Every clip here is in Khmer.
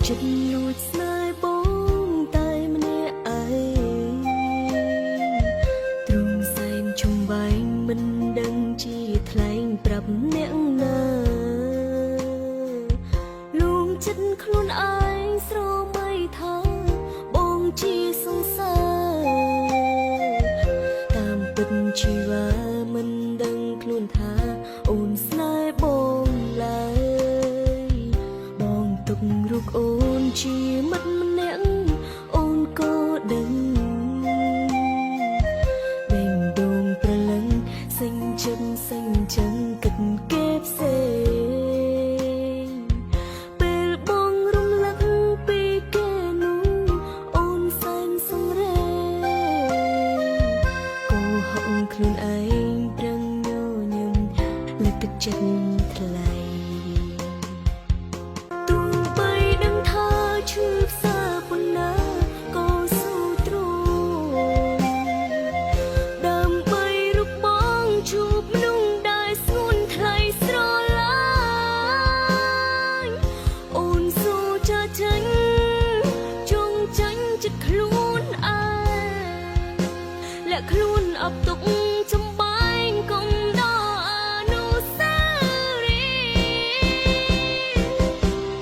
ចិត្តលួចស្នេហ៍បងតែម្នាក់ឯងទ្រង់សែនជុំបែងមិនដឹងជាថ្លែងប្រាប់អ្នកណាលួងចិត្តខ្លួនឯងស្រមៃថាបងជាសង្សារតាមពិតជីវ៉ាមិនដឹងខ្លួនថាអូនស្នេហ៍បងឡើយបងទុករូបអូនជាមិត្តម្នាក់អូនក៏ដឹងបេងដូងប្រលឹងសេញចិត្តសេញចឹងគិតគេផ្សេងពេលបងរំលឹកពីគេនោះអូនសែនសង្រេកុហកខ្លួនឯងប្រឹងញញឹមលើកទឹកចិត្តថ្លៃខ្លួនអបទុកចំបែងកុំដល់អនុស្សារី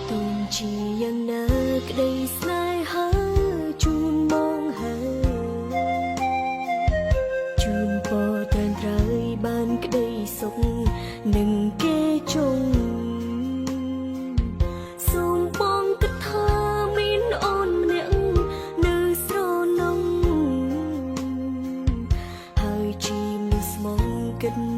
ទុំជាយ៉ាងណាក្តីស្នេហាជូនមកហើយជូនពរត្រែងត្រូវបានក្តីសុខនឹងគេចង់សូមបងគិតថាមានអូនម្នាក់នៅស្រណងគិត